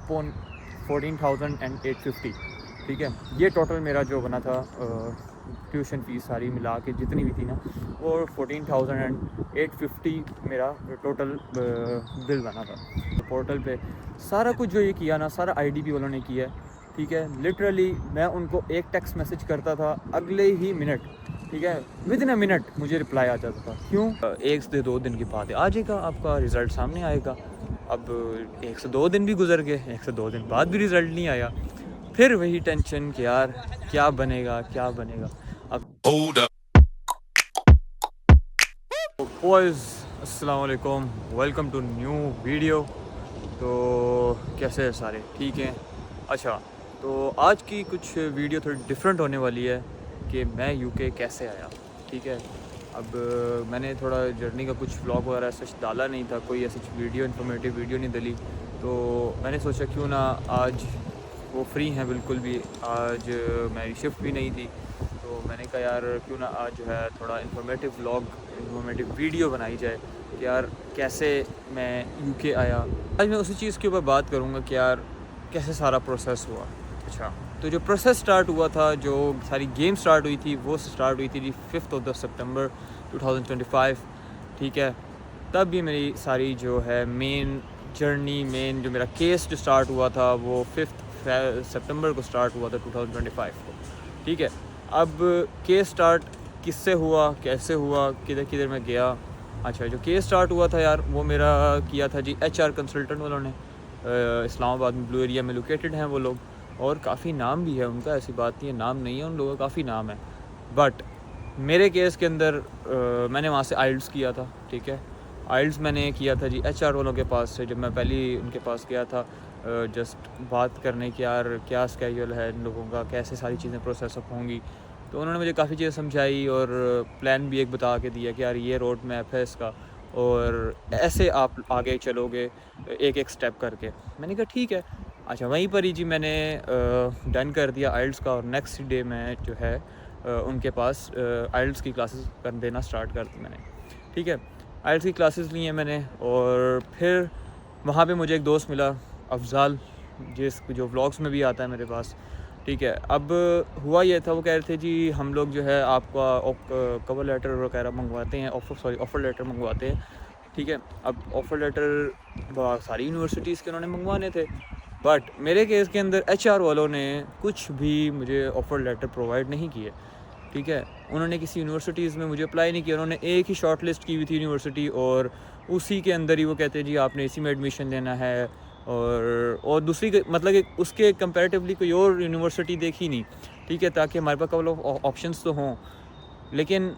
14,850, ठीक है। ये टोटल मेरा जो बना था ट्यूशन फ़ीस सारी मिला के जितनी भी थी ना, वो 14,850 मेरा टोटल बिल बना था। पोर्टल पे सारा कुछ जो ये किया ना, सारा IDP वालों ने किया है, ठीक है। लिटरली मैं उनको एक टेक्स्ट मैसेज करता था, अगले ही मिनट, ठीक है, विद इन अ मिनट मुझे रिप्लाई आ जाता था। क्यों? 1 से 2 दिन के बाद आ जाएगा, आपका रिज़ल्ट सामने आएगा। अब 1 से 2 दिन भी गुजर गए, 1 से 2 दिन बाद भी रिज़ल्ट नहीं आया। फिर वही टेंशन कि यार क्या बनेगा, क्या बनेगा। अब बॉयज़, अस्सलाम वालेकुम, वेलकम टू न्यू वीडियो। तो कैसे हैं सारे? ठीक हैं? अच्छा, तो आज की कुछ वीडियो थोड़ी डिफरेंट होने वाली है कि मैं UK कैसे आया, ठीक है। अब मैंने थोड़ा जर्नी का कुछ व्लॉग वगैरह सच डाला नहीं था, कोई ऐसी वीडियो इन्फॉर्मेटिव वीडियो नहीं डली, तो मैंने सोचा क्यों ना आज वो फ्री हैं बिल्कुल भी, आज मेरी शिफ्ट भी नहीं थी, तो मैंने कहा यार क्यों ना आज जो है थोड़ा इन्फॉर्मेटिव व्लॉग, इन्फॉर्मेटिव वीडियो बनाई जाए कि यार कैसे मैं UK आया। आज मैं उसी चीज़ के ऊपर बात करूँगा कि यार कैसे सारा प्रोसेस हुआ। अच्छा, तो जो प्रोसेस स्टार्ट हुआ था, जो सारी गेम स्टार्ट हुई थी, वो स्टार्ट हुई थी जी 5 सितंबर 2025, ठीक है। तब भी मेरी सारी जो है मेन जर्नी, मेन जो मेरा केस जो स्टार्ट हुआ था वो 5 सितंबर को स्टार्ट हुआ था 2025 को, ठीक है। अब केस स्टार्ट किससे हुआ, कैसे हुआ, किधर किधर मैं गया। अच्छा, जो केस स्टार्ट हुआ था यार, वो मेरा किया था जी HR कंसल्टेंट वालों ने। इस्लामाबाद में ब्लू एरिया में लोकेटेड हैं वो लोग, और काफ़ी नाम भी है उनका, ऐसी बात नहीं है नाम नहीं है उन लोगों का, काफ़ी नाम है। बट मेरे केस के अंदर मैंने वहाँ से IELTS किया था, ठीक है। IELTS मैंने किया था जी HR वालों के पास से। जब मैं पहली उनके पास गया था जस्ट बात करने की, यार क्या स्केड्यूल है इन लोगों का, कैसे सारी चीज़ें प्रोसेस अप होंगी, तो उन्होंने मुझे काफ़ी चीज़ें समझाई और प्लान भी एक बता के दिया कि यार ये रोड मैप है इसका, और ऐसे आप आगे चलोगे एक एक स्टेप करके। मैंने कहा ठीक है। अच्छा, वहीं पर ही जी मैंने डन कर दिया IELTS का, और नेक्स्ट डे मैं जो है उनके पास IELTS की क्लासेस कर देना स्टार्ट कर दी मैंने, ठीक है। IELTS की क्लासेस ली हैं मैंने, और फिर वहाँ पे मुझे एक दोस्त मिला, अफ़ज़ाल, जो व्लॉग्स में भी आता है मेरे पास, ठीक है। अब हुआ ये था, वो कह रहे थे जी हम लोग जो है आपका कवर लेटर वगैरह मंगवाते हैं, ऑफ़र लेटर मंगवाते हैं, ठीक है। अब ऑफ़र लेटर सारी यूनिवर्सिटीज़ के उन्होंने मंगवाने थे, बट मेरे केस के अंदर HR वालों ने कुछ भी मुझे ऑफ़र लेटर प्रोवाइड नहीं किए, ठीक है। उन्होंने किसी यूनिवर्सिटीज़ में मुझे अप्लाई नहीं किया, उन्होंने एक ही शॉर्ट लिस्ट की हुई थी यूनिवर्सिटी, और उसी के अंदर ही वो कहते हैं जी आपने इसी में एडमिशन लेना है, और दूसरी मतलब कि उसके कंपैरेटिवली कोई और यूनिवर्सिटी देखी नहीं, ठीक है, ताकि हमारे पास कपल ऑफ ऑप्शंस तो हों। लेकिन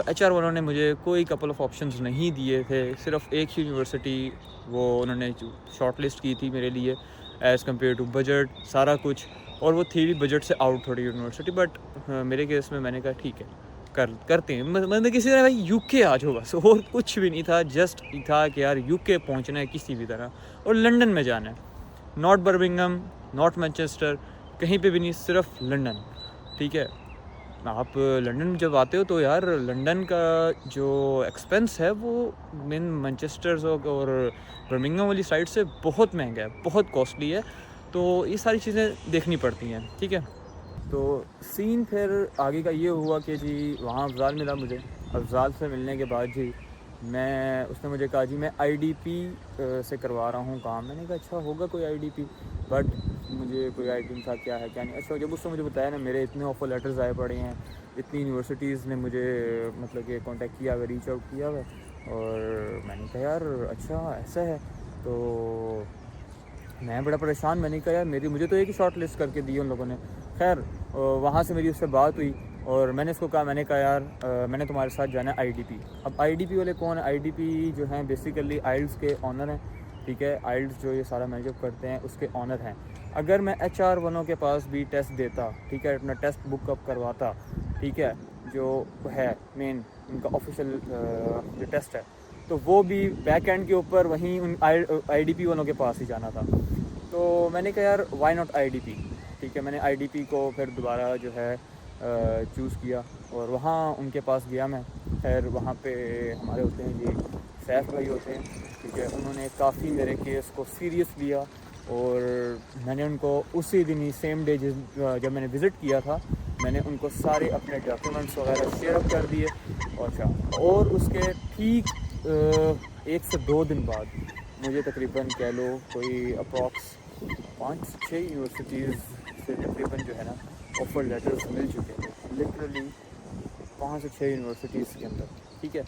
HR वालों ने मुझे कोई कपल ऑफ ऑप्शंस नहीं दिए थे, सिर्फ एक ही यूनिवर्सिटी वो उन्होंने शॉर्ट लिस्ट की थी मेरे लिए, एज़ कम्पेयर टू बजट सारा कुछ, और वो थी भी बजट से आउट थोड़ी यूनिवर्सिटी। बट मेरे केस में मैंने कहा ठीक है, करते हैं। मतलब किसी तरह भाई UK आ जाओ बस, और कुछ भी नहीं था, जस्ट था कि यार UK पहुंचना है किसी भी तरह, और लंदन में जाना है, नॉट बर्मिंघम, नॉट मैनचेस्टर, कहीं पे भी नहीं, सिर्फ लंदन, ठीक है। आप लंदन जब आते हो तो यार लंदन का जो एक्सपेंस है वो मैनचेस्टर और बर्मिंघम वाली साइड से बहुत महंगा है, बहुत कॉस्टली है, तो ये सारी चीज़ें देखनी पड़ती हैं, ठीक है। तो सीन फिर आगे का ये हुआ कि जी वहाँ अफ़ज़ाल मिला मुझे। अफ़ज़ाल से मिलने के बाद जी उसने मुझे कहा जी मैं IDP से करवा रहा हूँ काम। मैंने कहा अच्छा होगा कोई IDP, बट मुझे कोई आइडिया नहीं था क्या है क्या नहीं। अच्छा, जब उसने मुझे बताया ना मेरे इतने ऑफ़र लेटर्स आए पड़े हैं, इतनी यूनिवर्सिटीज़ ने मुझे मतलब कि कांटेक्ट किया हुआ, रीच आउट किया हुआ, और मैंने कहा यार अच्छा ऐसा है, तो मैं बड़ा परेशान। मैंने कहा यार मुझे तो एक ही शॉर्ट लिस्ट करके दी उन लोगों ने। खैर वहाँ से मेरी उससे बात हुई, और मैंने उसको कहा, मैंने कहा यार मैंने तुम्हारे साथ जाना है IDP। अब IDP वाले कौन है? IDP जो हैं बेसिकली IELTS के ऑनर हैं, ठीक है। IELTS जो ये सारा मैनेजअप करते हैं उसके ऑनर हैं। अगर मैं HR वालों के पास भी टेस्ट देता, ठीक है, अपना टेस्ट बुक अप करवाता, ठीक है, जो है मेन उनका ऑफिशियल जो टेस्ट है, तो वो भी बैक एंड के ऊपर वहीं उन IDP वालों के पास ही जाना था। तो मैंने कहा यार वाई नॉट IDP, ठीक है। मैंने IDP को फिर दोबारा जो है चूज़ किया, और वहाँ उनके पास गया मैं। खैर वहाँ पे हमारे होते हैं जी सैफ भाई होते हैं, ठीक है। उन्होंने काफ़ी मेरे केस को सीरियस लिया, और मैंने उनको उसी दिन ही सेम डे जब मैंने विज़िट किया था, मैंने उनको सारे अपने डॉक्यूमेंट्स वगैरह शेयर अप कर दिए। अच्छा, और उसके ठीक 1 से 2 दिन बाद मुझे तकरीबन कह लो कोई अप्रॉक्स 5 से 6 यूनिवर्सिटीज़ से तकरीबन जो है ना ऑफ़र लेटर्स मिल चुके हैं, लिटरली 5 से 6 यूनिवर्सिटीज़ के अंदर, ठीक है।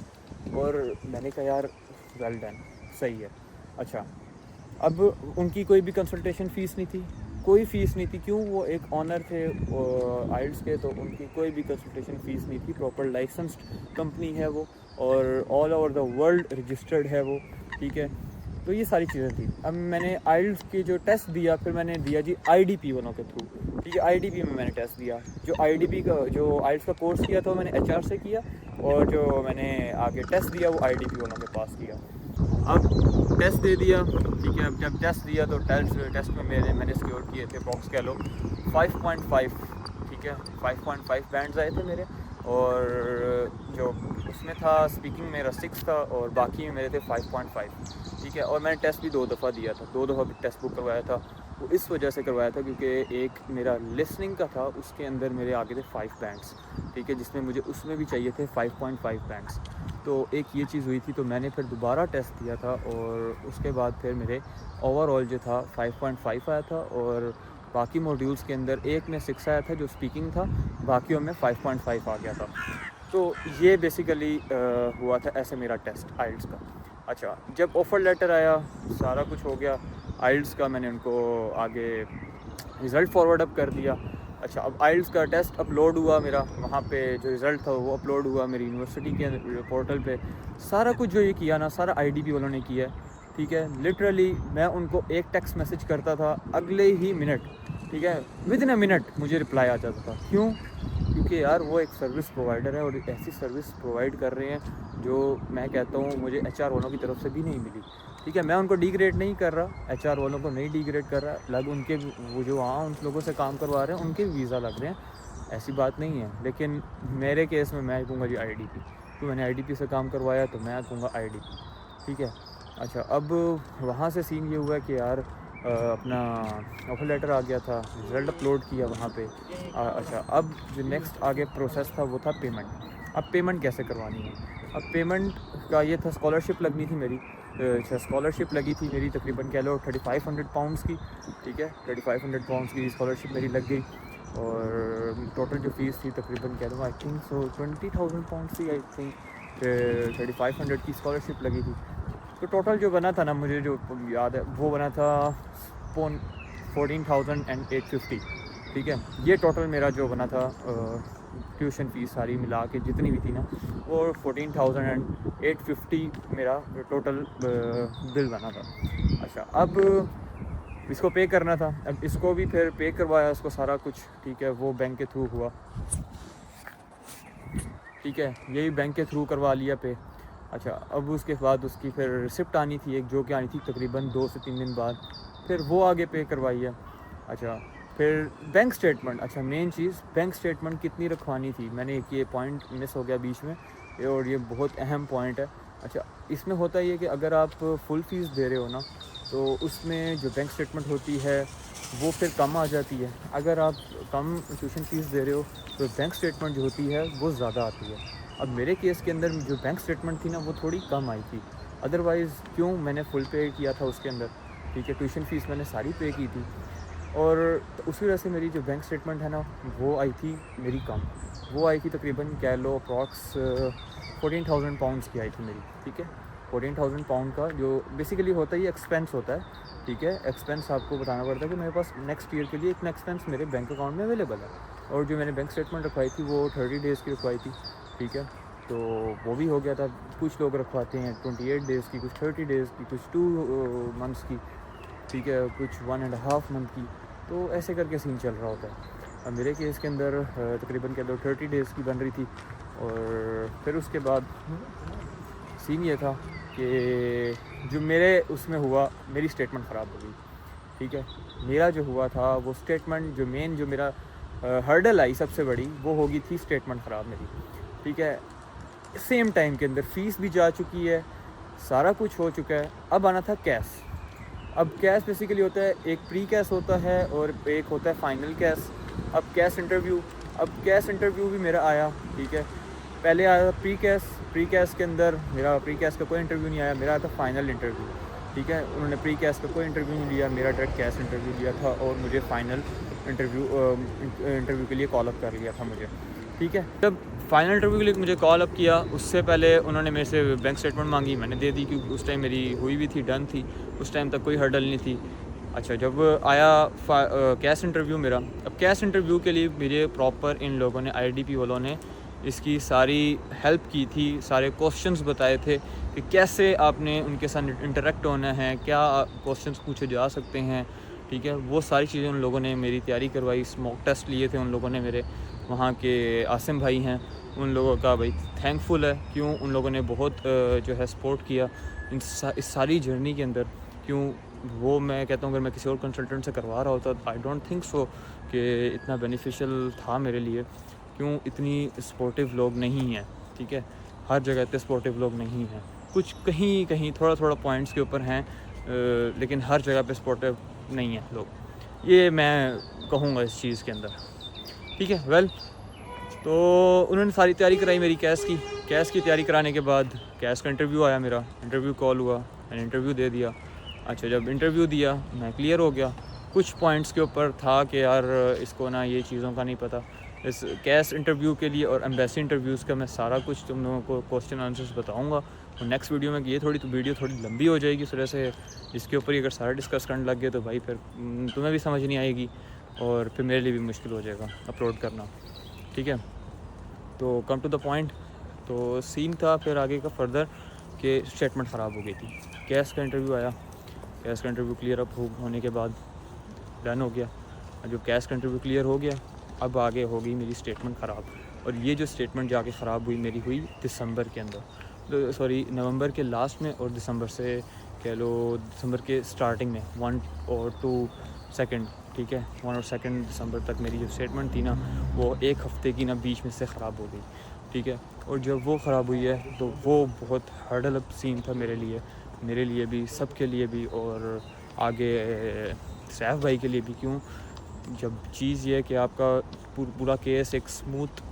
और मैंने कहा यार वेल डन, सही है। अच्छा, अब उनकी कोई भी कंसल्टेशन फ़ीस नहीं थी, कोई फ़ीस नहीं थी। क्यों? वो एक ऑनर थे आइल्स के, तो उनकी कोई भी कंसल्टेशन फ़ीस नहीं थी। प्रॉपर लाइसेंस्ड कंपनी है वो, और all over the world registered है वो, ठीक है। तो ये सारी चीज़ें थी। अब मैंने आइल्स के जो टेस्ट दिया, फिर मैंने दिया जी IDP वालों के थ्रू, ठीक है। IDP में मैंने टेस्ट दिया। जो IDP का जो आइल्स का कोर्स किया था वो मैंने HR से किया, और जो मैंने आगे टेस्ट दिया वो IDP वालों के पास किया। अब टेस्ट दे दिया, ठीक है। अब जब टेस्ट दिया तो टेस्ट में मैंने स्कोर किए थे बॉक्स कह लो 5.5, ठीक है। 5.5 बैंड्स आए थे मेरे, और जो उसमें था स्पीकिंग मेरा 6 था, और बाकी में मेरे थे 5.5, ठीक है। और मैंने टेस्ट भी 2 दफ़ा दिया था, 2 दफ़ा भी टेस्ट बुक करवाया था। वो इस वजह से करवाया था क्योंकि एक मेरा लिसनिंग का था, उसके अंदर मेरे आगे थे 5 बैंड्स, ठीक है, जिसमें मुझे उसमें भी चाहिए थे 5.5 बैंड्स। तो एक ये चीज़ हुई थी, तो मैंने फिर दोबारा टेस्ट दिया था, और उसके बाद फिर मेरे ओवरऑल जो था 5.5 आया था, और बाकी मॉड्यूल्स के अंदर एक में 6 आया था जो स्पीकिंग था, बाकियों में 5.5 आ गया था। तो ये बेसिकली हुआ था ऐसे मेरा टेस्ट आइल्स का। अच्छा, जब ऑफ़र लेटर आया, सारा कुछ हो गया आइल्स का, मैंने उनको आगे रिज़ल्ट फॉरवर्ड अप कर दिया। अच्छा, अब आइल्स का टेस्ट अपलोड हुआ मेरा, वहाँ पे जो रिज़ल्ट था वो अपलोड हुआ मेरी यूनिवर्सिटी के पोर्टल पे। सारा कुछ जो ये किया ना, सारा IDP वालों ने किया, ठीक है। लिटरली मैं उनको एक टेक्स्ट मैसेज करता था, अगले ही मिनट, ठीक है, विदिन अ मिनट मुझे रिप्लाई आ जाता था। क्यों? क्योंकि यार वो एक सर्विस प्रोवाइडर है, और ऐसी सर्विस प्रोवाइड कर रहे हैं जो मैं कहता हूँ मुझे HR वालों की तरफ से भी नहीं मिली, ठीक है। मैं उनको डिग्रेड नहीं कर रहा, HR वालों को नहीं डिग्रेड कर रहा, लग उनके वो जो वहाँ उन लोगों से काम करवा रहे हैं उनके वीज़ा लग रहे हैं, ऐसी बात नहीं है। लेकिन मेरे केस में मैं कहूँगा जी IDP, तो मैंने IDP से काम करवाया, तो मैं कहूँगा IDP, ठीक है। अच्छा, अब वहाँ से सीन ये हुआ कि यार अपना ऑफर लेटर आ गया था, रिज़ल्ट अपलोड किया वहाँ पे। अच्छा, अब जो नेक्स्ट आगे प्रोसेस था वो था पेमेंट। अब पेमेंट कैसे करवानी है? अब पेमेंट का ये था, स्कॉलरशिप लगनी थी मेरी। अच्छा, स्कॉलरशिप लगी थी मेरी तकरीबन कह लो 3500 पाउंड्स की, ठीक है। 3500 पाउंड्स की स्कॉलरशिप मेरी लग गई, और टोटल जो फ़ीस थी तकरीबन कह दूँ आई थिंक सो 20,000 पाउंड्स थी, आई थिंक 3500 की स्कॉलरशिप लगी थी। तो टोटल जो बना था ना, मुझे जो याद है वो बना था 14,850, ठीक है। ये टोटल मेरा जो बना था ट्यूशन फ़ीस सारी मिला के जितनी भी थी ना, वो 14,850 मेरा टोटल बिल बना था। अच्छा, अब इसको पे करना था, अब इसको भी फिर पे करवाया, इसको सारा कुछ, ठीक है। वो बैंक के थ्रू हुआ, ठीक है, यही बैंक के थ्रू करवा लिया पे। अच्छा, अब उसके बाद उसकी फिर रिसिप्ट आनी थी एक, जो कि आनी थी तकरीबन 2 से 3 दिन बाद, फिर वो आगे पे करवाई है। अच्छा, फिर बैंक स्टेटमेंट। अच्छा, मेन चीज़ बैंक स्टेटमेंट कितनी रखवानी थी, मैंने एक ये पॉइंट मिस हो गया बीच में, और ये बहुत अहम पॉइंट है। अच्छा, इसमें होता ये कि अगर आप फुल फ़ीस दे रहे हो ना, तो उसमें जो बैंक स्टेटमेंट होती है वो फिर कम आ जाती है। अगर आप कम ट्यूशन फ़ीस दे रहे हो तो बैंक स्टेटमेंट जो होती है वो ज़्यादा आती है। अब मेरे केस के अंदर जो बैंक स्टेटमेंट थी ना वो थोड़ी कम आई थी, अदरवाइज़ क्यों, मैंने फुल पे किया था उसके अंदर, ठीक है। ट्यूशन फ़ीस मैंने सारी पे की थी, और तो उसी वजह से मेरी जो बैंक स्टेटमेंट है ना वो आई थी मेरी कम। वो आई थी तकरीबन कह लो अप्रॉक्स 14,000 पाउंड्स की आई थी मेरी, ठीक है। 14,000 पाउंड का जो बेसिकली होता है ये एक्सपेंस होता है, ठीक है। एक्सपेंस आपको बताना पड़ता है कि मेरे पास नेक्स्ट ईयर के लिए इतना एक्सपेंस मेरे बैंक अकाउंट में अवेलेबल है। और जो मैंने बैंक स्टेटमेंट रखवाई थी वो 30 डेज़ की रखवाई थी, ठीक है। तो वो भी हो गया था। कुछ लोग रखवाते हैं 28 डेज़ की, कुछ 30 डेज़ की, कुछ 2 मंथ्स की, ठीक है, कुछ 1.5 मंथ की। तो ऐसे करके सीन चल रहा होता है। अब मेरे केस के अंदर तकरीबन कह लो 30 डेज़ की बन रही थी, और फिर उसके बाद सीन ये था कि जो मेरे उसमें हुआ, मेरी स्टेटमेंट ख़राब हो गई, ठीक है। मेरा जो हुआ था वो स्टेटमेंट, जो मेन जो मेरा हर्डल आई सबसे बड़ी, वो होगी थी स्टेटमेंट ख़राब मेरी, ठीक है। सेम टाइम के अंदर फ़ीस भी जा चुकी है, सारा कुछ हो चुका है, अब आना था कैश। अब कैश बेसिकली होता है, एक प्री कैश होता है और एक होता है फ़ाइनल कैश। अब कैश इंटरव्यू भी मेरा आया, ठीक है। पहले आया प्री कैश के अंदर मेरा प्री कैश का कोई इंटरव्यू नहीं आया, मेरा आया था फ़ाइनल इंटरव्यू, ठीक है। उन्होंने प्री कैश का कोई इंटरव्यू नहीं लिया, मेरा डायरेक्ट कैश इंटरव्यू लिया था और मुझे फ़ाइनल इंटरव्यू के लिए कॉल अप कर लिया था मुझे, ठीक है। जब फाइनल इंटरव्यू के लिए मुझे कॉल अप किया, उससे पहले उन्होंने मेरे से बैंक स्टेटमेंट मांगी, मैंने दे दी क्योंकि उस टाइम मेरी हुई भी थी, डन थी, उस टाइम तक कोई हर्डल नहीं थी। अच्छा, जब आया कैश इंटरव्यू मेरा, अब कैश इंटरव्यू के लिए मेरे प्रॉपर इन लोगों ने, आईडीपी वालों ने इसकी सारी हेल्प की थी, सारे क्वेश्चंस बताए थे कि कैसे आपने उनके साथ इंटरेक्ट होना है, क्या क्वेश्चंस पूछे जा सकते हैं, ठीक है। वो सारी चीज़ें उन लोगों ने मेरी तैयारी करवाई, स्मॉक टेस्ट लिए थे उन लोगों ने मेरे, वहाँ के आसिम भाई हैं, उन लोगों का भाई थैंकफुल है, क्यों उन लोगों ने बहुत जो है सपोर्ट किया इस सारी जर्नी के अंदर। क्यों वो मैं कहता हूँ अगर मैं किसी और कंसल्टेंट से करवा रहा होता आई डोंट थिंक सो कि इतना बेनिफिशियल था मेरे लिए। क्यों इतनी सपोर्टिव लोग नहीं हैं, ठीक है, हर जगह इतने सपोर्टिव लोग नहीं हैं, कुछ कहीं कहीं थोड़ा पॉइंट्स के ऊपर हैं, लेकिन हर जगह पे सपोर्टिव नहीं है लोग, ये मैं कहूँगा इस चीज़ के अंदर, ठीक है। वेल, तो उन्होंने सारी तैयारी कराई मेरी कैश की तैयारी कराने के बाद कैश का इंटरव्यू आया, मेरा इंटरव्यू कॉल हुआ, मैंने इंटरव्यू दे दिया। अच्छा, जब इंटरव्यू दिया मैं क्लियर हो गया, कुछ पॉइंट्स के ऊपर था कि यार इसको ना ये चीज़ों का नहीं पता। इस कैश इंटरव्यू के लिए और एम्बेसी इंटरव्यूज़ का मैं सारा कुछ तुम लोगों को क्वेश्चन आंसर्स बताऊंगा और नेक्स्ट वीडियो में। ये वीडियो थोड़ी लंबी हो जाएगी, इस वजह से इसके ऊपर ही अगर सारा डिस्कस करने लग गए तो भाई फिर तुम्हें भी समझ नहीं आएगी और फिर मेरे लिए भी मुश्किल हो जाएगा अपलोड करना, ठीक है। तो कम टू द पॉइंट, तो सीन था फिर आगे का फर्दर कि स्टेटमेंट ख़राब हो गई थी। कैश का इंटरव्यू आया, कैश का इंटरव्यू क्लियर अप होने के बाद डन हो गया। जो कैश का इंटरव्यू क्लियर हो गया, अब आगे हो गई मेरी स्टेटमेंट ख़राब। और ये जो स्टेटमेंट जाके ख़राब हुई मेरी हुई दिसंबर के अंदर, सॉरी नवंबर के लास्ट में और दिसंबर से कह लो दिसंबर के स्टार्टिंग में 1 और 2 सेकंड, ठीक है, 1 और 2 दिसंबर तक मेरी जो स्टेटमेंट थी ना वो एक हफ़्ते की ना बीच में से ख़राब हो गई, ठीक है। और जब वो ख़राब हुई है तो वो बहुत हर्डल सीन था मेरे लिए भी, सबके लिए भी, और आगे सैफ भाई के लिए भी। क्यों, जब चीज़ ये है कि आपका पूरा केस एक स्मूथ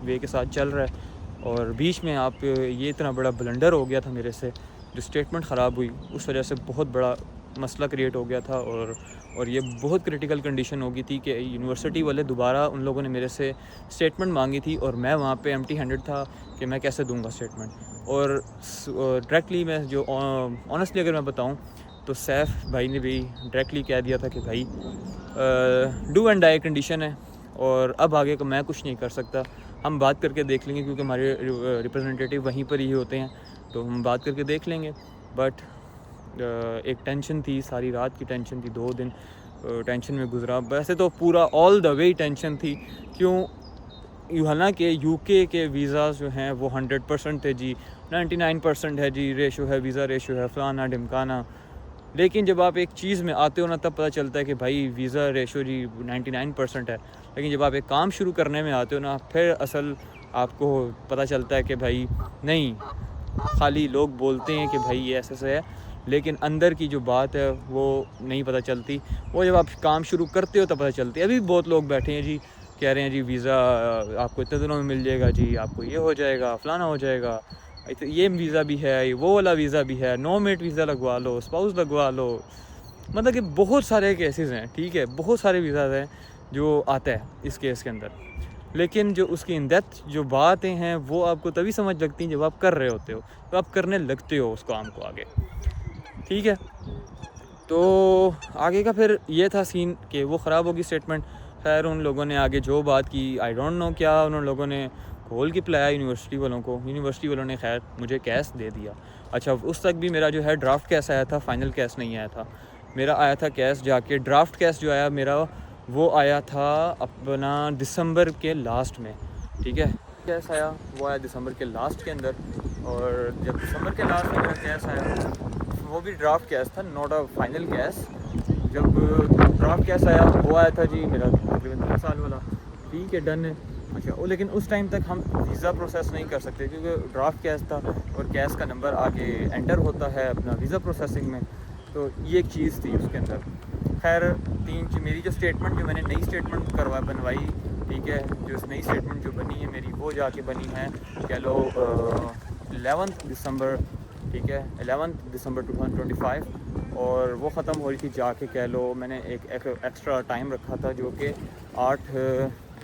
वे के साथ चल रहा है और बीच में आप ये इतना बड़ा ब्लंडर हो गया था मेरे से, जो स्टेटमेंट ख़राब हुई उस वजह से बहुत बड़ा मसला क्रिएट हो गया था और ये बहुत क्रिटिकल कंडीशन हो गई थी कि यूनिवर्सिटी वाले दोबारा उन लोगों ने मेरे से स्टेटमेंट मांगी थी और मैं वहाँ पे एम्प्टी हैंडेड था कि मैं कैसे दूंगा स्टेटमेंट। और डायरेक्टली मैं जो ऑनेस्टली अगर मैं बताऊँ तो सैफ भाई ने भी डायरेक्टली कह दिया था कि भाई डू एंड डाई कंडीशन है और अब आगे का मैं कुछ नहीं कर सकता, हम बात करके देख लेंगे, क्योंकि हमारे रिप्रेजेंटेटिव वहीं पर ही होते हैं, तो हम बात करके देख लेंगे। बट एक टेंशन थी, सारी रात की टेंशन थी, 2 दिन टेंशन में गुजरा। वैसे तो पूरा ऑल द वे टेंशन थी। क्यों, हालांकि यूके के वीज़ा जो हैं वो 100% थे जी, 99% है जी, रेशो है, वीज़ा रेशो है, फलाना ढिमकाना। लेकिन जब आप एक चीज़ में आते हो ना तब पता चलता है कि भाई वीज़ा रेशो जी 99% है, लेकिन जब आप एक काम शुरू करने में आते हो ना फिर असल आपको पता चलता है कि भाई नहीं, खाली लोग बोलते हैं कि भाई ये ऐसे है, लेकिन अंदर की जो बात है वो नहीं पता चलती। वो जब आप काम शुरू करते हो तब पता चलती है। अभी बहुत लोग बैठे हैं जी, कह रहे हैं जी वीज़ा आपको इतने दिनों में मिल जाएगा जी, आपको ये हो जाएगा, फलाना हो जाएगा, ये वीज़ा भी है, वो वाला वीज़ा भी है, नोमेट वीज़ा लगवा लो, स्पाउस लगवा लो। मतलब कि बहुत सारे केसेस हैं, ठीक है, बहुत सारे वीज़ाज़ हैं जो आता है इस केस के अंदर। लेकिन जो उसकी इन डेप्थ जो बातें हैं वो आपको तभी समझ लगती हैं जब आप कर रहे होते हो, तो आप करने लगते हो उस काम को आगे, ठीक है। तो आगे का फिर ये था सीन कि वो ख़राब होगी स्टेटमेंट। खैर उन लोगों ने आगे जो बात की आई डोंट नो क्या उन लोगों ने खोल के पिलाया यूनिवर्सिटी वालों ने खैर मुझे कैश दे दिया। अच्छा, उस तक भी मेरा जो है ड्राफ्ट कैश आया था, फ़ाइनल कैश नहीं आया था। मेरा आया था कैश जाके, ड्राफ्ट कैश जो आया मेरा वो आया था अपना दिसंबर के लास्ट में, ठीक है। कैश आया वो आया दिसंबर के लास्ट के अंदर, और जब दिसंबर के लास्ट में मेरा कैश आया वो भी ड्राफ्ट कैश था, नॉट अ फाइनल कैश। जब ड्राफ्ट कैश आया वो आया था जी मेरा तकरीबन 3 साल वाला, ठीक है, डन है। अच्छा, वो लेकिन उस टाइम तक हम वीज़ा प्रोसेस नहीं कर सकते क्योंकि ड्राफ्ट कैश था और कैश का नंबर आगे एंटर होता है अपना वीज़ा प्रोसेसिंग में। तो ये एक चीज़ थी उसके अंदर। खैर मेरी जो स्टेटमेंट जो मैंने नई स्टेटमेंट बनवाई, ठीक है, जो नई स्टेटमेंट जो बनी है मेरी वो जाके बनी है कह लो 11 दिसंबर, ठीक है, 11 दिसंबर 2025, और वो ख़त्म हो रही थी जाके कह लो मैंने एक एक्स्ट्रा टाइम रखा था जो कि 8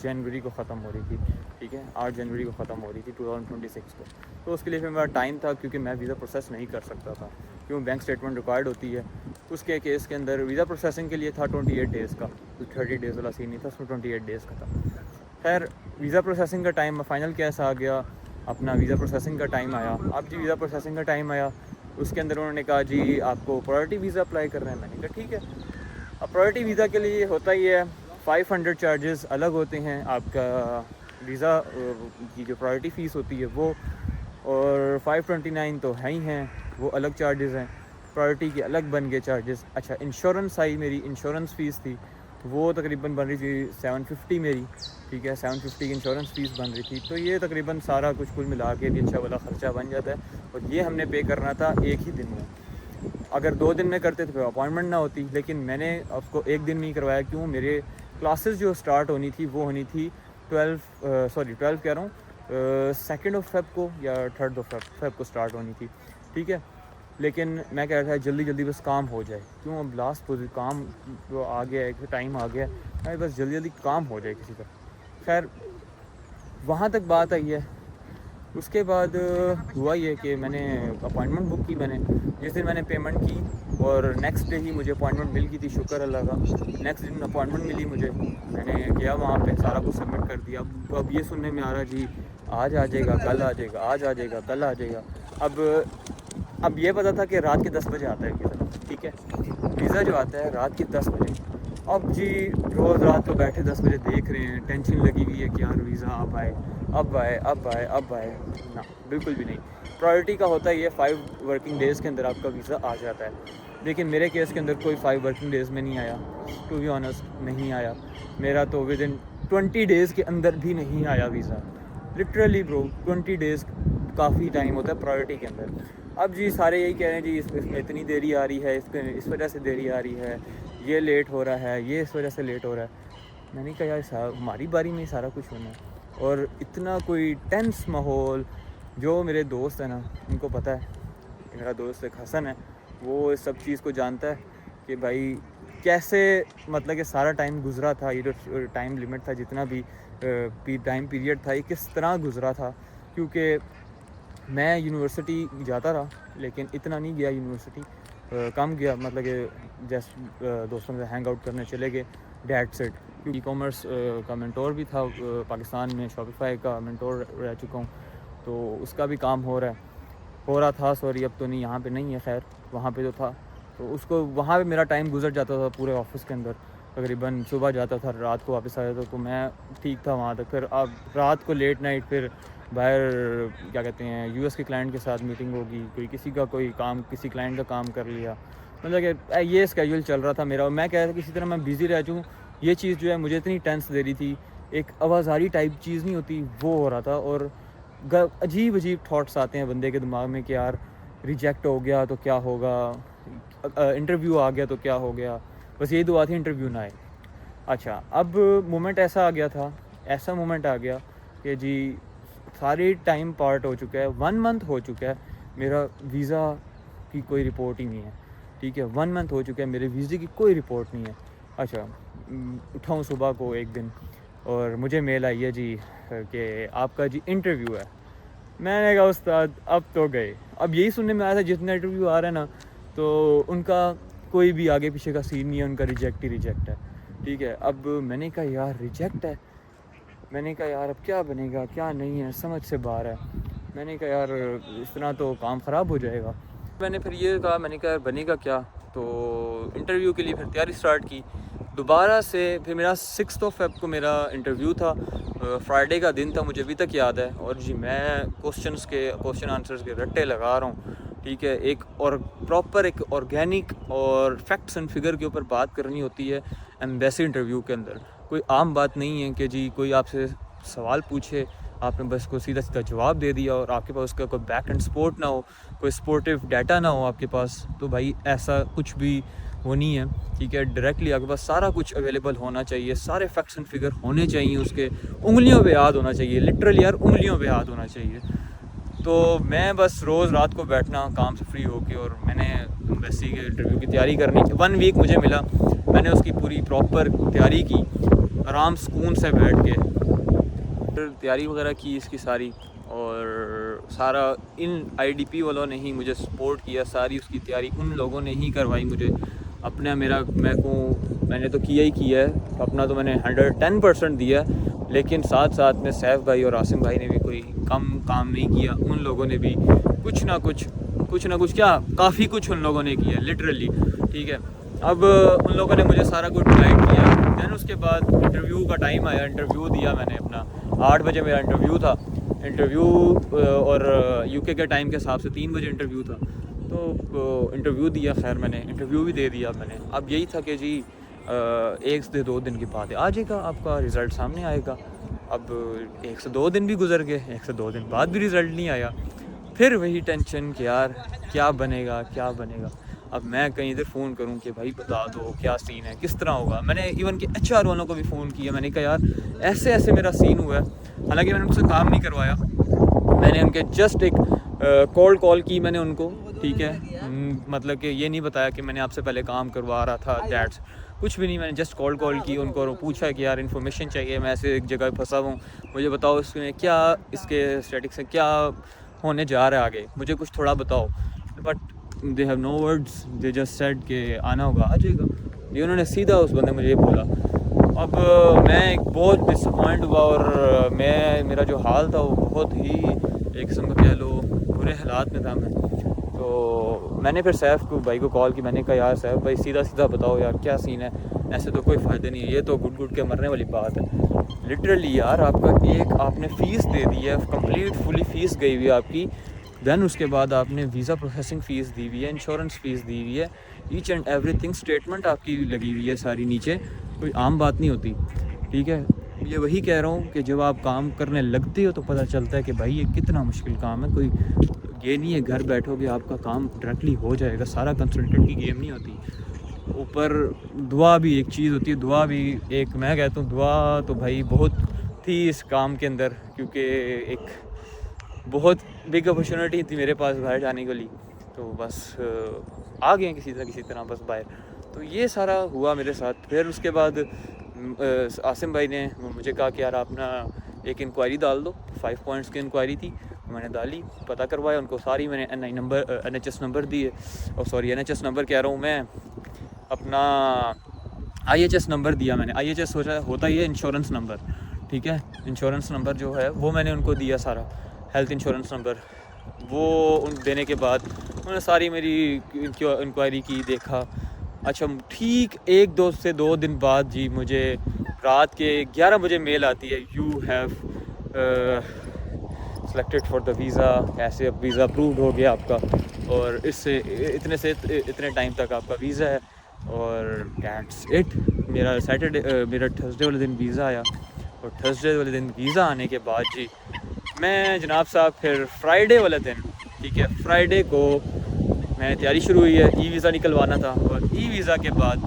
जनवरी को ख़त्म हो रही थी, ठीक है, 8 जनवरी को ख़त्म हो रही थी 2026 को। तो उसके लिए फिर मेरा टाइम था, क्योंकि मैं वीज़ा प्रोसेस नहीं कर सकता था, क्यों बैंक स्टेटमेंट रिक्वायर्ड होती है। उसके केस के अंदर वीज़ा प्रोसेसिंग के लिए था 28 डेज़ का, 30 डेज़ वाला सीन नहीं था, उसमें 28 डेज़ का था। खैर वीज़ा प्रोसेसिंग का टाइम फाइनल कैसा आ गया, अपना वीज़ा प्रोसेसिंग का टाइम आया। अब जी वीज़ा प्रोसेसिंग का टाइम आया, उसके अंदर उन्होंने कहा जी आपको प्रायोरिटी वीज़ा अप्लाई करना है। मैंने कहा ठीक है। अब प्रायोरिटी वीज़ा के लिए होता ही है 500 चार्जेस अलग होते हैं, आपका वीज़ा की जो प्रायोरिटी फ़ीस होती है वो, और 529 तो है ही हैं, वो अलग चार्जेस हैं, प्रायोरिटी के अलग बन गए चार्जेस। अच्छा, इंश्योरेंस आई, मेरी इंश्योरेंस फ़ीस थी वो तकरीबन बन रही थी 750 मेरी, ठीक है, 750 की इंश्योरेंस फ़ीस बन रही थी। तो ये तकरीबन सारा कुछ कुल मिला के भी अच्छा वाला ख़र्चा बन जाता है, और ये हमने पे करना था एक ही दिन में। अगर 2 दिन में करते तो फिर अपॉइंटमेंट ना होती, लेकिन मैंने उसको एक दिन नहीं करवाया। क्यों? मेरे क्लासेस जो स्टार्ट होनी थी वो होनी थी 12 कह रहा हूँ, 2 फेब को या 3 फेब को स्टार्ट होनी थी, ठीक है। लेकिन मैं कह रहा था जल्दी जल्दी बस काम हो जाए, क्यों अब लास्ट काम जो आ गया है, टाइम आ गया है, बस जल्दी जल्दी काम हो जाए किसी का। खैर वहाँ तक बात आई है। उसके बाद हुआ ये कि मैंने अपॉइंटमेंट बुक की, मैंने जिस दिन मैंने पेमेंट की और नेक्स्ट डे ही मुझे अपॉइंटमेंट मिल गई थी, शुक्र अल्लाह का। नेक्स्ट दिन अपॉइंटमेंट मिली मुझे, मैंने गया वहाँ पे, सारा कुछ सबमिट कर दिया। अब ये सुनने में आ रहा जी आज आ जाएगा, कल आ जाएगा, आज आ जाएगा, कल आ जाएगा। अब ये पता था कि रात के 10 बजे आता है वीज़ा, ठीक है, वीज़ा जो आता है रात के 10 बजे। अब जी रोज़ रात को बैठे 10 बजे देख रहे हैं, टेंशन लगी हुई है कि यार वीज़ा अब आए, अब आए, अब आए, अब आए ना, बिल्कुल भी नहीं। प्रायोरिटी का होता है ये 5 वर्किंग डेज़ के अंदर आपका वीज़ा आ जाता है, लेकिन मेरे केस के अंदर कोई 5 वर्किंग डेज़ में नहीं आया, टू बी ऑनेस्ट नहीं आया। मेरा तो विद इन 20 डेज़ के अंदर भी नहीं आया वीज़ा, लिटरली ब्रो 20 डेज़ काफ़ी टाइम होता है प्रायोरिटी के अंदर। अब जी सारे यही कह रहे हैं जी इसमें इतनी देरी आ रही है, इस वजह से देरी आ रही है, ये लेट हो रहा है, ये इस वजह से लेट हो रहा है। मैंने कहा यार हमारी बारी में ही सारा कुछ होना है, और इतना कोई टेंस माहौल। जो मेरे दोस्त हैं ना, उनको पता है, मेरा दोस्त एक हसन है, वो इस सब चीज़ को जानता है कि भाई कैसे मतलब कि सारा टाइम गुजरा था, ये जो टाइम लिमिट था, जितना भी टाइम पीरियड था, ये किस तरह गुजरा था। क्योंकि मैं यूनिवर्सिटी जाता रहा, लेकिन इतना नहीं गया यूनिवर्सिटी, कम गया, मतलब कि जस्ट दोस्तों से हैंग आउट करने चले गए, डेट्स इट। क्योंकि कॉमर्स का मेंटोर भी था, पाकिस्तान में शॉपिफाई का मेंटोर रह चुका हूँ, तो उसका भी काम हो रहा था, सॉरी अब तो नहीं, यहाँ पे नहीं है, खैर वहाँ पे तो था। तो उसको वहाँ पे मेरा टाइम गुजर जाता था पूरे ऑफिस के अंदर, तकरीबन सुबह जाता था, रात को वापस आया था, तो मैं ठीक था वहाँ तक। फिर अब रात को लेट नाइट फिर बाहर क्या कहते हैं यूएस के क्लाइंट के साथ मीटिंग होगी, कोई काम किसी क्लाइंट का काम कर लिया, मतलब कि ये स्केड्यूल चल रहा था मेरा। मैं कह रहा था किसी तरह मैं बिज़ी रह जाऊँ, ये चीज़ जो है मुझे इतनी टेंस दे रही थी, एक आवाज़ारी टाइप चीज़ नहीं होती, वो हो रहा था। और अजीब अजीब थाट्स आते हैं बंदे के दिमाग में कि यार रिजेक्ट हो गया तो क्या होगा, इंटरव्यू आ गया तो क्या हो गया, बस यही दुआ थी इंटरव्यू ना आए। अच्छा, अब मोमेंट ऐसा मोमेंट आ गया कि जी सारी टाइम पार्ट हो चुका है, 1 मंथ हो चुका है, मेरा वीज़ा की कोई रिपोर्ट ही नहीं है, ठीक है, 1 मंथ हो चुका है, मेरे वीज़े की कोई रिपोर्ट नहीं है। अच्छा, उठाऊँ सुबह को एक दिन और मुझे मेल आई है जी कि आपका जी इंटरव्यू है। मैंने कहा उस्ताद अब तो गए। अब यही सुनने में आया था जितना इंटरव्यू आ रहा है ना, तो उनका कोई भी आगे पीछे का सीन नहीं है, उनका रिजेक्ट ही रिजेक्ट है, ठीक है। अब मैंने कहा यार रिजेक्ट है, मैंने कहा यार अब क्या बनेगा क्या नहीं है, समझ से बाहर है। मैंने कहा यार इस तरह तो काम ख़राब हो जाएगा। मैंने फिर ये कहा, मैंने कहा यार बनेगा क्या, तो इंटरव्यू के लिए फिर तैयारी स्टार्ट की दोबारा से। फिर मेरा 6 फेब को मेरा इंटरव्यू था, फ्राइडे का दिन था, मुझे अभी तक याद है। और जी मैं क्वेश्चन आंसर्स के रट्टे लगा रहा हूँ, ठीक है, एक और प्रॉपर एक ऑर्गेनिक और फैक्ट्स एंड फिगर के ऊपर बात करनी होती है एम्बेसी इंटरव्यू के अंदर। कोई आम बात नहीं है कि जी कोई आपसे सवाल पूछे आपने बस को सीधा सीधा जवाब दे दिया और आपके पास उसका कोई बैक एंड सपोर्ट ना हो, कोई सपोर्टिव डाटा ना हो आपके पास, तो भाई ऐसा कुछ भी वो नहीं है। ठीक है, डायरेक्टली आपके पास सारा कुछ अवेलेबल होना चाहिए, सारे फैक्ट्स एंड फिगर होने चाहिए, उसके उंगलियों पे याद होना चाहिए, लिटरली यार उंगलियों पे याद होना चाहिए। तो मैं बस रोज़ रात को बैठना काम से फ्री होके, और मैंने एम्बेसी के इंटरव्यू की तैयारी करनी, 1 वीक मुझे मिला, मैंने उसकी पूरी प्रॉपर तैयारी की, आराम सुकून से बैठ के फिर तैयारी वगैरह की इसकी सारी, और सारा इन आईडीपी वालों ने ही मुझे सपोर्ट किया, सारी उसकी तैयारी उन लोगों ने ही करवाई मुझे। अपना मैंने तो किया ही किया है, अपना तो मैंने 110% दिया, लेकिन साथ साथ में सैफ भाई और आसिम भाई ने भी कोई कम काम नहीं किया। उन लोगों ने भी कुछ ना कुछ क्या काफ़ी कुछ उन लोगों ने किया लिटरली। ठीक है, अब उन लोगों ने मुझे सारा कुछ गाइड किया। दैन उसके बाद इंटरव्यू का टाइम आया, इंटरव्यू दिया मैंने अपना, 8 बजे मेरा इंटरव्यू था, और यूके के टाइम के हिसाब से 3 बजे इंटरव्यू था। तो इंटरव्यू दिया, खैर मैंने इंटरव्यू भी दे दिया मैंने। अब यही था कि जी 1 से 2 दिन के बाद आ जाएगा, आपका रिज़ल्ट सामने आएगा। अब 1 से 2 दिन भी गुजर गए, 1 से 2 दिन बाद भी रिज़ल्ट नहीं आया। फिर वही टेंशन कि यार क्या बनेगा। अब मैं कहीं इधर फ़ोन करूं कि भाई बता दो क्या सीन है, किस तरह होगा। मैंने इवन कि HR वालों को भी फ़ोन किया, मैंने कहा यार ऐसे ऐसे मेरा सीन हुआ है। हालांकि मैंने उनसे काम नहीं करवाया, मैंने उनके जस्ट एक कॉल की मैंने उनको। ठीक है, मतलब कि ये नहीं बताया कि मैंने आपसे पहले काम करवा रहा था, दैट्स कुछ भी नहीं। मैंने जस्ट कॉल की उनको और पूछा कि यार इन्फॉर्मेशन चाहिए, मैं ऐसे एक जगह फंसा हूँ, मुझे बताओ इसमें क्या, इसके स्टैटिक्स से क्या होने जा रहा है आगे, मुझे कुछ थोड़ा बताओ। But they have no words, they just said कि आना होगा आ जाएगा। ये उन्होंने सीधा उस बंदे मुझे ये बोला। अब मैं एक बहुत डिसअपॉइंट हुआ, और मेरा जो हाल था वो बहुत ही एक किस्म का कह लो बुरे हालात में था मैं। तो मैंने फिर सैफ को भाई को कॉल की, मैंने कहा यार सैफ भाई सीधा बताओ यार क्या सीन है, ऐसे तो कोई फ़ायदा नहीं है, ये तो गुट के मरने वाली बात है लिटरली यार। आपने फ़ीस दे दी है, कंप्लीट फुली फ़ीस गई हुई है आपकी। दैन उसके बाद आपने वीज़ा प्रोसेसिंग फ़ीस दी हुई है, इंश्योरेंस फ़ीस दी हुई है, ईच एंड एवरीथिंग स्टेटमेंट आपकी लगी हुई है सारी नीचे, कोई आम बात नहीं होती। ठीक है, ये वही कह रहा हूँ कि जब आप काम करने लगते हो तो पता चलता है कि भाई ये कितना मुश्किल काम है। कोई ये नहीं है घर बैठोगे आपका काम डायरेक्टली हो जाएगा, सारा कंसल्टेंट की गेम नहीं होती। ऊपर दुआ भी एक चीज़ होती है, दुआ भी एक, मैं कहता हूँ दुआ तो भाई बहुत थी इस काम के अंदर, क्योंकि एक बहुत बिग अपॉर्चुनिटी थी मेरे पास बाहर जाने के लिए, तो बस आ गए किसी तरह बस बाहर। तो ये सारा हुआ मेरे साथ। फिर उसके बाद आसिम भाई ने मुझे कहा कि यार आप ना एक इंक्वायरी डाल दो, 5 पॉइंट्स की इंक्वायरी थी, मैंने डाली, पता करवाया उनको सारी, मैंने NHS नंबर दिए, और सॉरी NHS नंबर कह रहा हूँ मैं, अपना IHS नंबर दिया मैंने। IHS होता ही है इंश्योरेंस नंबर। ठीक है, इंश्योरेंस नंबर जो है वो मैंने उनको दिया सारा, हेल्थ इंश्योरेंस नंबर। वो उन देने के बाद उन्होंने सारी मेरी इंक्वायरी की, देखा। अच्छा ठीक 1-2 दिन बाद जी मुझे रात के 11 बजे मेल आती है, you have selected for the visa, ऐसे अब वीज़ा अप्रूव्ड हो गया आपका, और इससे इतने टाइम तक आपका वीज़ा है, और दैट्स इट। मेरा थर्सडे वाले दिन वीज़ा आया, और थर्सडे वाले दिन वीज़ा आने के बाद जी मैं जनाब साहब फिर फ्राइडे वाले दिन, ठीक है, फ्राइडे को मैं तैयारी शुरू हुई है, वीज़ा निकलवाना था, और वीज़ा के बाद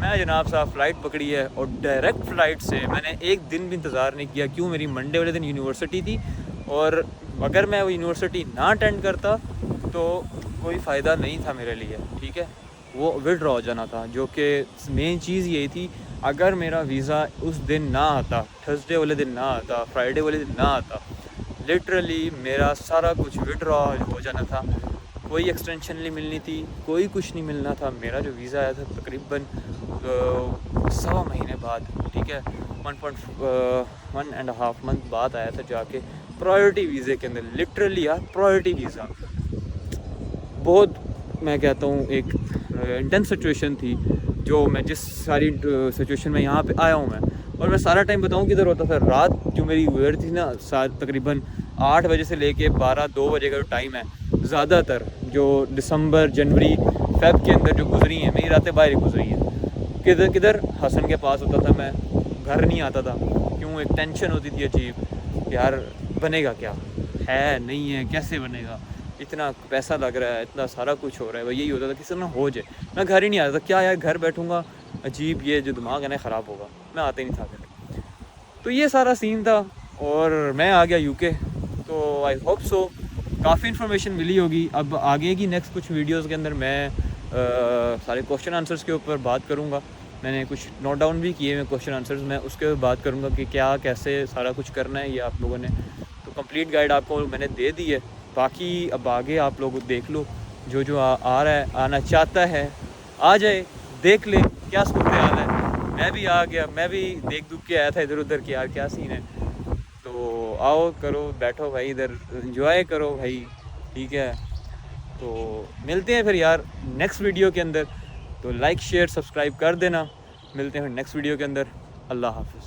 मैं जनाब साहब फ़्लाइट पकड़ी है, और डायरेक्ट फ़्लाइट से मैंने एक दिन भी इंतज़ार नहीं किया। क्यों, मेरी मंडे वाले दिन यूनिवर्सिटी थी, और अगर मैं वो यूनिवर्सिटी ना अटेंड करता तो कोई फ़ायदा नहीं था मेरे लिए। ठीक है, वो विड्रॉ हो जाना था, जो कि मेन चीज़ यही थी। अगर मेरा वीज़ा उस दिन ना आता, थर्सडे वाले दिन ना आता, फ्राइडे वाले दिन ना आता, लिटरली मेरा सारा कुछ विड्रॉ हो जाना था, कोई एक्सटेंशन नहीं मिलनी थी, कोई कुछ नहीं मिलना था। मेरा जो वीज़ा आया था तकरीबन 1.25 महीने बाद, ठीक है, 1.5 मंथ बाद आया था जाके, प्रायोरिटी वीज़े के अंदर, लिटरली यार प्रायोरिटी वीज़ा। बहुत मैं कहता हूँ एक इंटेंस सिचुएशन थी, जो मैं जिस सारी सिचुएशन में यहाँ पे आया हूँ मैं, और मैं सारा टाइम बताऊँ किधर होता था। रात जो मेरी वेयर थी ना, तकरीबन 8 बजे से लेके 12-2 बजे का जो टाइम है, ज़्यादातर जो दिसंबर जनवरी फेब के अंदर जो गुजरी हैं, मेरी रातें बाहर ही गुजरी हैं। किधर हसन के पास होता था मैं, घर नहीं आता था। क्यों, एक टेंशन होती थी अजीब, यार बनेगा क्या है, नहीं है, कैसे बनेगा, इतना पैसा लग रहा है, इतना सारा कुछ हो रहा है। भाई यही होता था किसी ना हो जाए, मैं घर ही नहीं आता था। क्या यार घर बैठूँगा, अजीब ये जो दिमाग है ना ख़राब होगा, मैं आता ही नहीं था फिर। तो ये सारा सीन था और मैं आ गया यूके। तो आई होप सो काफ़ी इन्फॉर्मेशन मिली होगी। अब आगे की नेक्स्ट कुछ वीडियोस के अंदर मैं सारे क्वेश्चन आंसर्स के ऊपर बात करूँगा। मैंने कुछ नोट डाउन भी किए हैं क्वेश्चन आंसर्स, मैं उसके ऊपर बात करूँगा कि क्या कैसे सारा कुछ करना है। ये आप लोगों ने तो कंप्लीट गाइड आपको मैंने दे दी है। बाकी अब आगे आप लोग देख लो, जो जो आ रहा है, आना चाहता है आ जाए, देख ले क्या सूरत हाल है। मैं भी आ गया, मैं भी देख दुख के आया था इधर उधर कि यार क्या सीन है। तो आओ करो, बैठो भाई इधर, एंजॉय करो भाई, ठीक है। तो मिलते हैं फिर यार नेक्स्ट वीडियो के अंदर। तो लाइक शेयर सब्सक्राइब कर देना। मिलते हैं फिर नेक्स्ट वीडियो के अंदर। अल्लाह हाफ़िज़।